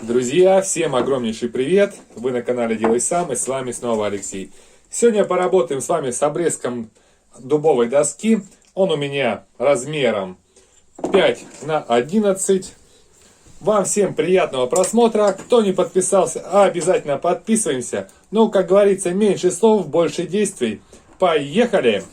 Друзья, всем огромнейший привет! Вы на канале Делай Сам, и с вами снова Алексей. Сегодня поработаем с вами с обрезком дубовой доски. Он у меня размером 5 на 11. Вам всем приятного просмотра. Кто не подписался, обязательно подписываемся. Ну, как говорится, меньше слов, больше действий. Поехали!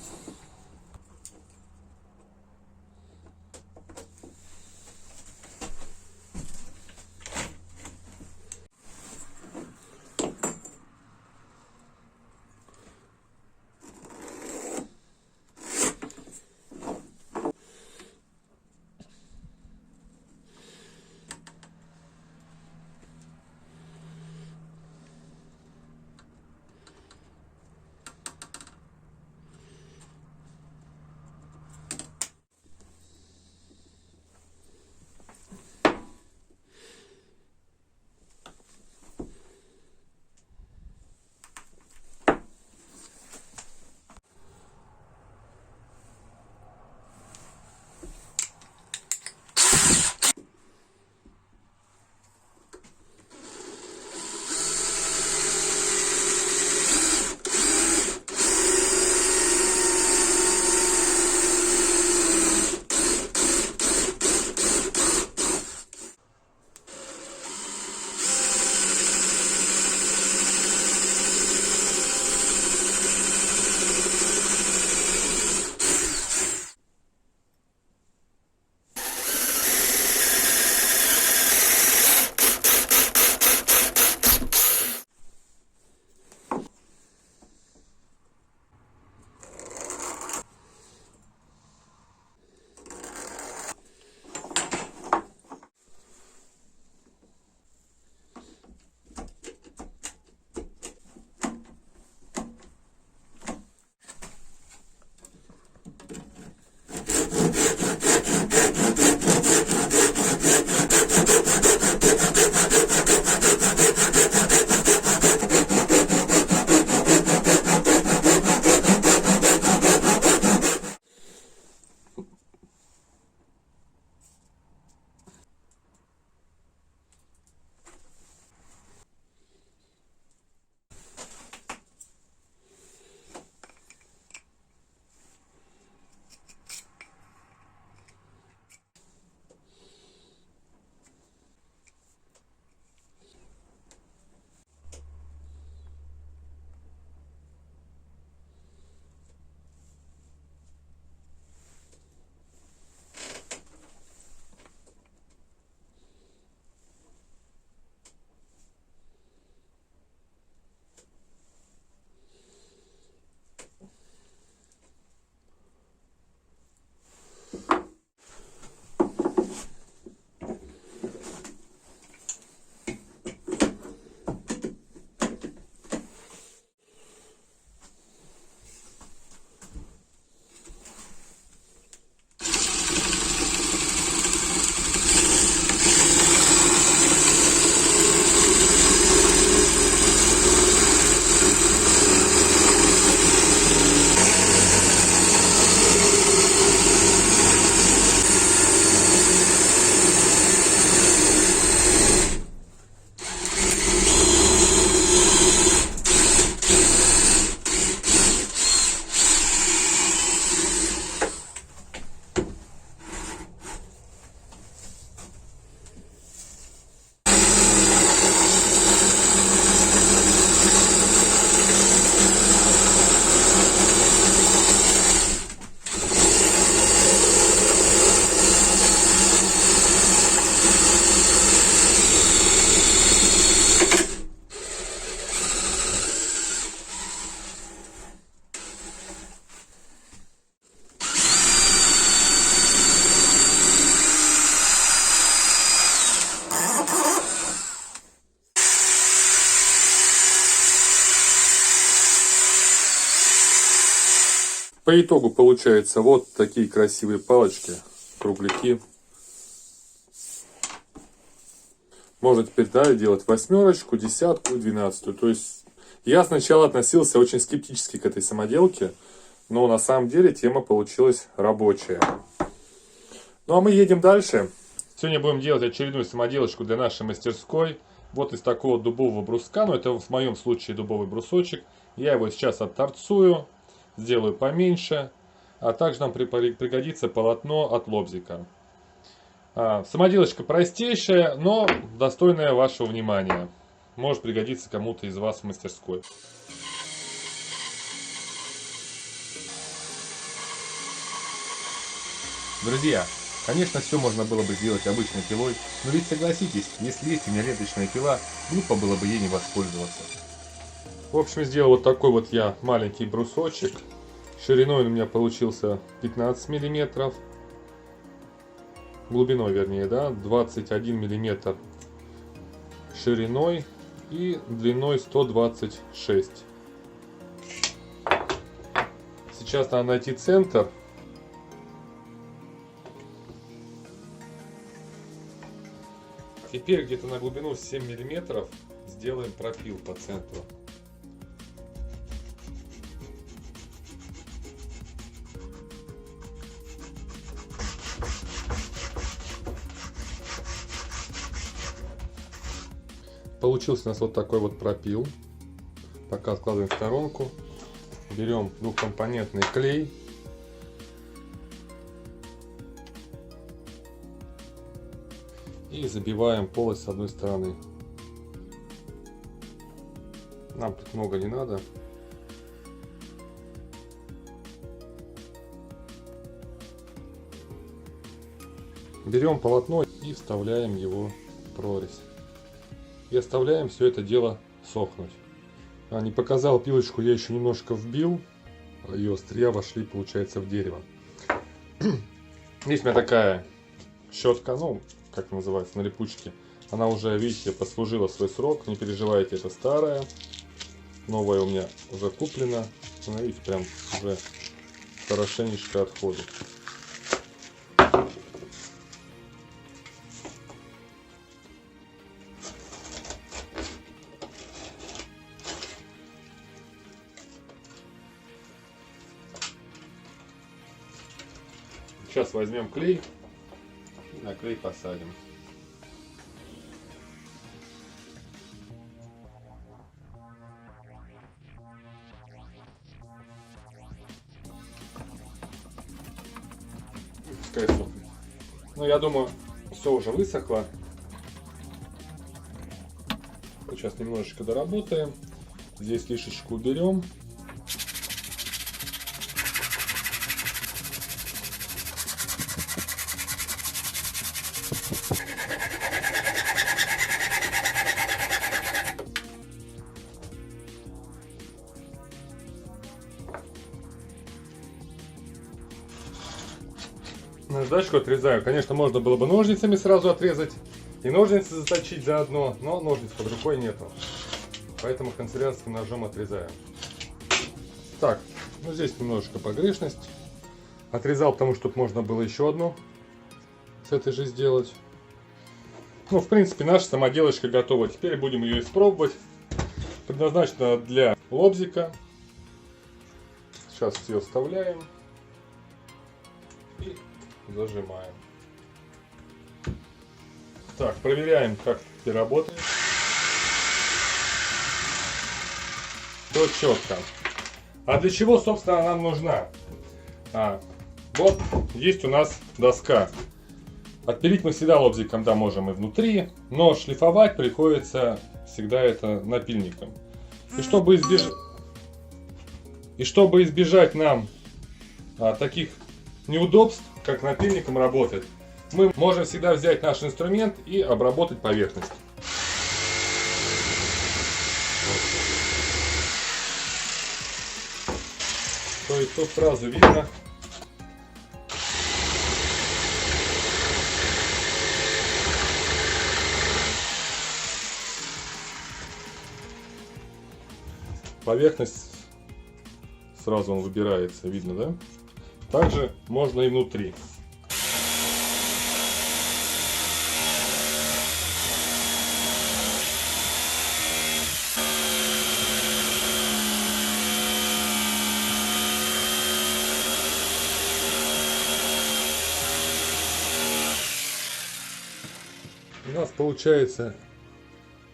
По итогу получается вот такие красивые палочки, кругляки. Можно теперь далее делать восьмерочку, десятку, 12. То есть я сначала относился очень скептически к этой самоделке, но на самом деле тема получилась рабочая. Ну а мы едем дальше. Сегодня будем делать очередную самоделочку для нашей мастерской. Вот из такого дубового бруска, но это в моем случае дубовый брусочек. Я его сейчас отторцую, сделаю поменьше. А также нам пригодится полотно от лобзика. Самоделочка простейшая, но достойная вашего внимания. Может пригодиться кому-то из вас в мастерской. Друзья, конечно, все можно было бы сделать обычной пилой, но ведь согласитесь, если есть у меня ленточная пила, глупо было бы ей не воспользоваться. В общем, сделал вот такой вот я маленький брусочек. Шириной он у меня получился 15 миллиметров. Глубиной, вернее, да, 21 миллиметр шириной и длиной 126. Сейчас надо найти центр. Теперь где-то на глубину 7 миллиметров сделаем пропил по центру. Получился у нас вот такой вот пропил. Пока откладываем в сторонку. Берем двухкомпонентный клей. И забиваем полость с одной стороны. Нам тут много не надо. Берем полотно и вставляем его в прорезь. И оставляем все это дело сохнуть. Не показал пилочку, я еще немножко вбил. И острия вошли, получается, в дерево. Есть у меня такая щетка, ну, как называется, на липучке. Она уже, видите, послужила свой срок. Не переживайте, это старая. Новая у меня уже куплена. Она, видите, прям уже хорошенечко отходит. Сейчас возьмем клей и на клей посадим. Пускай сохнет. Ну, я думаю, все уже высохло. Сейчас немножечко доработаем. Здесь лишечку уберем. Наждачку отрезаю. Конечно, можно было бы ножницами сразу отрезать и ножницы заточить заодно, но ножниц под рукой нету. Поэтому канцелярским ножом отрезаю. Так, ну здесь немножечко погрешность. Отрезал, потому что тут можно было еще одну с этой же сделать. Ну, в принципе, наша самоделочка готова. Теперь будем ее испробовать. Предназначена для лобзика. Сейчас все вставляем и зажимаем. Так, проверяем, как это работает. Все четко. А для чего, собственно, нам нужна? Вот есть у нас доска. Отпилить мы всегда лобзиком, да, можем и внутри, но шлифовать приходится всегда это напильником. И чтобы избежать нам таких неудобств, как напильником работать, мы можем всегда взять наш инструмент и обработать поверхность. То есть тут сразу видно, поверхность сразу он выбирается, видно, да? Также можно и внутри. нас получается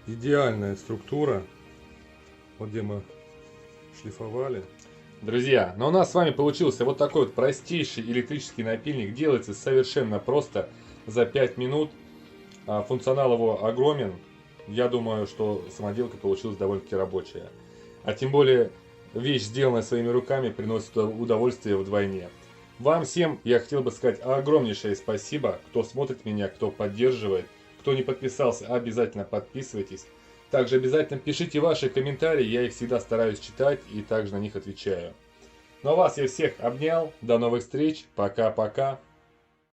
идеальная структура. Вот где мы шлифовали. Друзья, но у нас с вами получился вот такой вот простейший электрический напильник. Делается совершенно просто, за 5 минут. Функционал его огромен. Я думаю, что самоделка получилась довольно-таки рабочая. А тем более, вещь, сделанная своими руками, приносит удовольствие вдвойне. Вам всем я хотел бы сказать огромнейшее спасибо, кто смотрит меня, кто поддерживает. Кто не подписался, обязательно подписывайтесь. Также обязательно пишите ваши комментарии, я их всегда стараюсь читать и также на них отвечаю. Ну а вас я всех обнял, до новых встреч, пока-пока.